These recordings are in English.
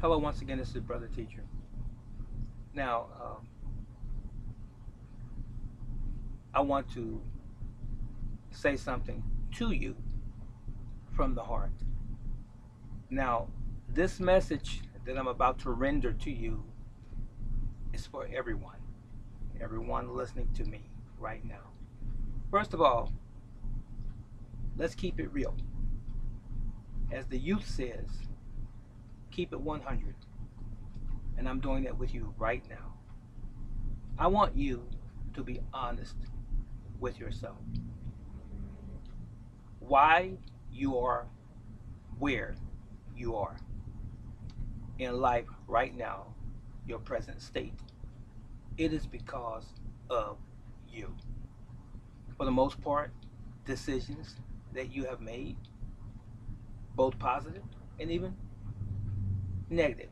Hello, once again, this is Brother Teacher. Now, I want to say something to you from the heart. Now, this message that I'm about to render to you is for everyone listening to me right now. First of all, let's keep it real. As the youth says, keep it 100. And I'm doing that with you right now. I want you to be honest with yourself. Why you are where you are in life right now, your present state. It is because of you. For the most part, decisions that you have made, both positive and even negative,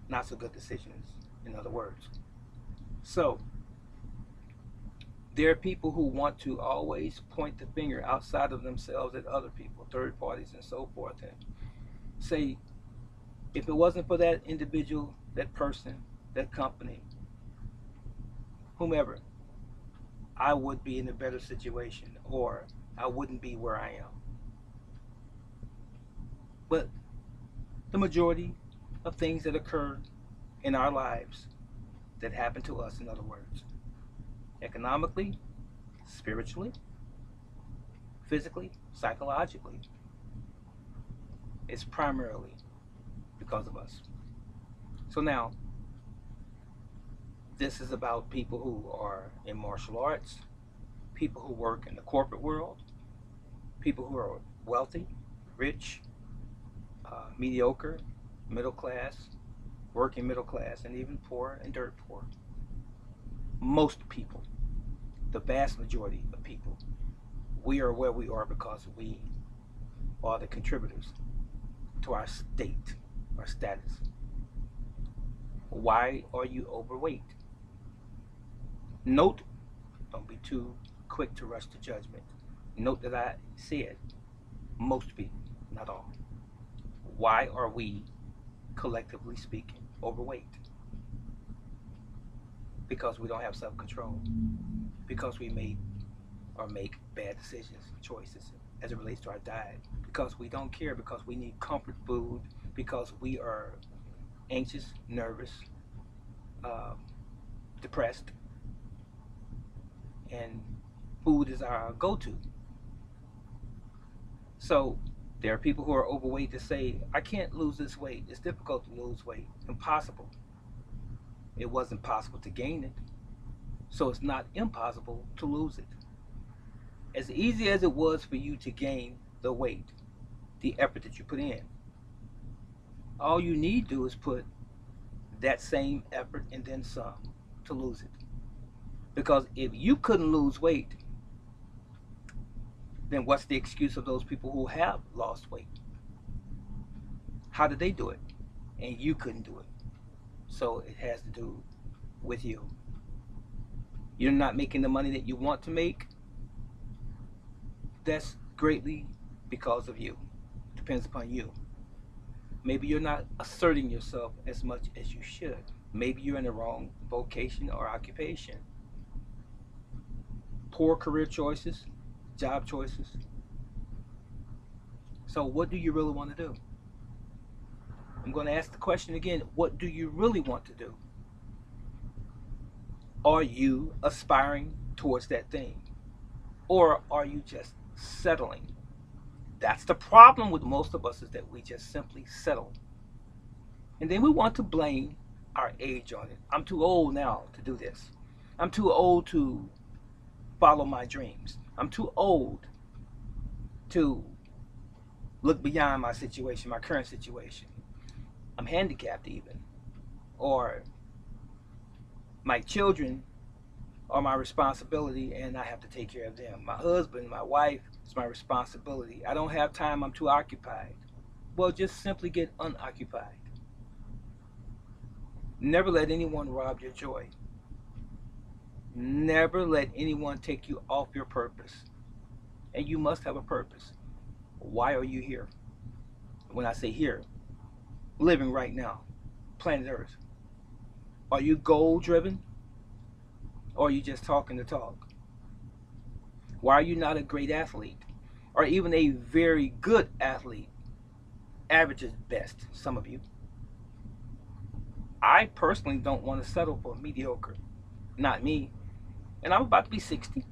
not so good decisions, in other words. So, there are people who want to always point the finger outside of themselves at other people, third parties, and so forth, and say, if it wasn't for that individual, that person, that company, whomever, I would be in a better situation or I wouldn't be where I am. But the majority of things that occur in our lives that happen to us, in other words, economically, spiritually, physically, psychologically, it's primarily because of us. So now, this is about people who are in martial arts, people who work in the corporate world, people who are wealthy, rich, mediocre, middle class, working middle class, and even poor and dirt poor. Most people, the vast majority of people, we are where we are because we are the contributors to our state, our status. Why are you overweight? Note, don't be too quick to rush to judgment. Note that I said most people, not all. Why are we, collectively speaking, overweight? Because we don't have self control. Because we made or make bad decisions, choices as it relates to our diet. Because we don't care, because we need comfort food, because we are anxious, nervous, um, depressed, and food is our go to. So there are people who are overweight that say, I can't lose this weight. It's difficult to lose weight. Impossible. It wasn't possible to gain it. So it's not impossible to lose it. As easy as it was for you to gain the weight, the effort that you put in, all you need to do is put that same effort and then some to lose it. Because if you couldn't lose weight, then what's the excuse of those people who have lost weight? How did they do it? And you couldn't do it. So it has to do with you. You're not making the money that you want to make. That's greatly because of you. Depends upon you. Maybe you're not asserting yourself as much as you should. Maybe you're in the wrong vocation or occupation. Poor career choices, job choices. So, what do you really want to do? I'm going to ask the question again, what do you really want to do? Are you aspiring towards that thing? Or are you just settling? That's the problem with most of us, is that we just simply settle. And then we want to blame our age on it. I'm too old now to do this. I'm too old to follow my dreams. I'm too old to look beyond my situation, my current situation. I'm handicapped even. Or my children are my responsibility and I have to take care of them. My husband, my wife is my responsibility. I don't have time, I'm too occupied. Well, just simply get unoccupied. Never let anyone rob your joy. Never let anyone take you off your purpose. And you must have a purpose. Why are you here? When I say here, living right now, planet Earth? Are you goal driven, or are you just talking the talk? Why are you not a great athlete, or even a very good athlete? Average is best, some of you. I personally don't want to settle for mediocre. Not me. And I'm about to be 60.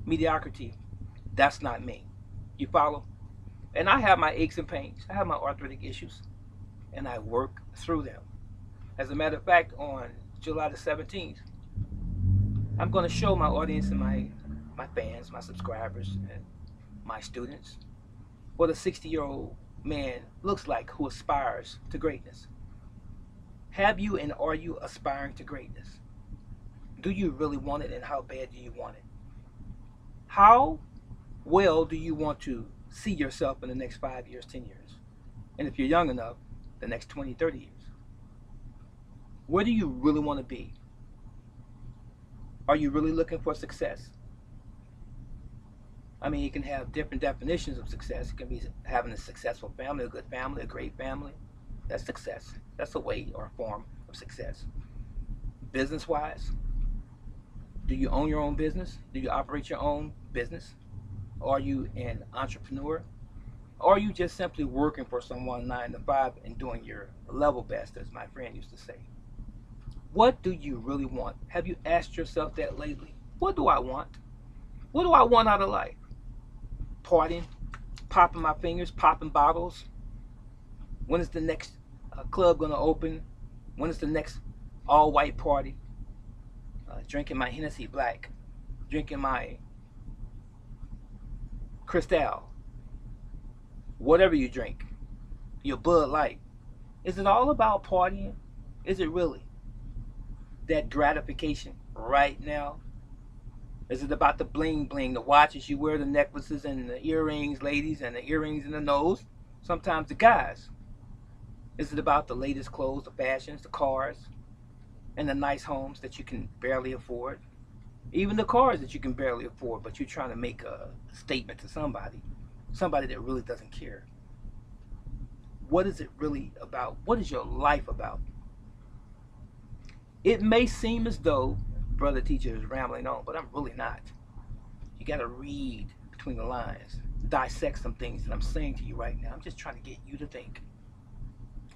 Mediocrity, that's not me. You follow? And I have my aches and pains. I have my arthritic issues, and I work through them. As a matter of fact, on July the 17th, I'm going to show my audience and my fans, my subscribers, and my students what a 60-year-old man looks like who aspires to greatness. Have you and are you aspiring to greatness? Do you really want it, and how bad do you want it? How well do you want to see yourself in the next 5 years, 10 years? And if you're young enough, the next 20, 30 years? Where do you really want to be? Are you really looking for success? I mean, you can have different definitions of success. It can be having a successful family, a good family, a great family. That's success. That's a way or a form of success. Business wise, do you own your own business? Do you operate your own business? Are you an entrepreneur? Or are you just simply working for someone 9 to 5 and doing your level best, as my friend used to say? What do you really want? Have you asked yourself that lately? What do I want? What do I want out of life? Partying, popping my fingers, popping bottles? When is the next club going to open? When is the next all-white party? Drinking my Hennessy Black, drinking my Cristal, whatever you drink, your Bud Light. Is it all about partying? Is it really? That gratification right now? Is it about the bling bling, the watches you wear, the necklaces and the earrings, ladies, and the earrings in the nose? Sometimes the guys. Is it about the latest clothes, the fashions, the cars, and the nice homes that you can barely afford? Even the cars that you can barely afford, but you're trying to make a statement to somebody that really doesn't care. What is it really about? What is your life about? It may seem as though Brother Teacher is rambling on, but I'm really not. You got to read between the lines, dissect some things that I'm saying to you right now. I'm just trying to get you to think.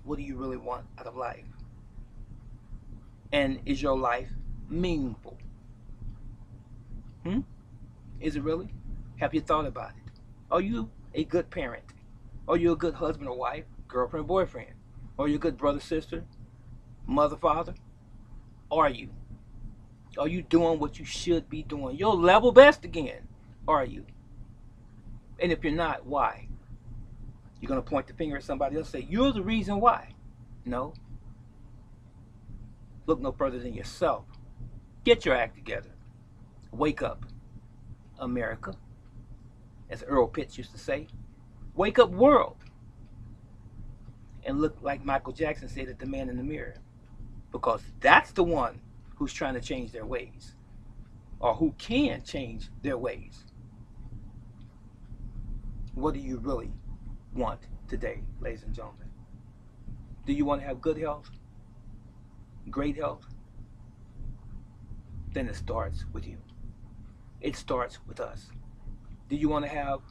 What do you really want out of life? And is your life meaningful? Is it really? Have you thought about it? Are you a good parent? Are you a good husband or wife, girlfriend, boyfriend? Are you a good brother, sister, mother, father? Are you? Are you doing what you should be doing? Your level best again. Are you? And if you're not, why? You're going to point the finger at somebody else and say, you're the reason why. No. Look no further than yourself. Get your act together. Wake up, America. As Earl Pitts used to say, wake up, world. And look like Michael Jackson said at the man in the mirror. Because that's the one who's trying to change their ways, or who can change their ways. What do you really want today, ladies and gentlemen? Do you want to have good health? Great health? Then it starts with you. It starts with us. Do you want to have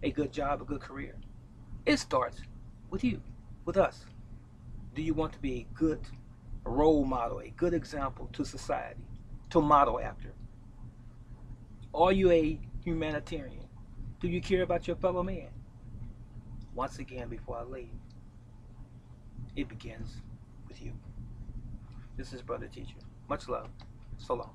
a good job, a good career? It starts with you, with us. Do you want to be a good role model, a good example to society, to model after? Are you a humanitarian? Do you care about your fellow man? Once again, before I leave, it begins with you. This is Brother Teacher. Much love. So long.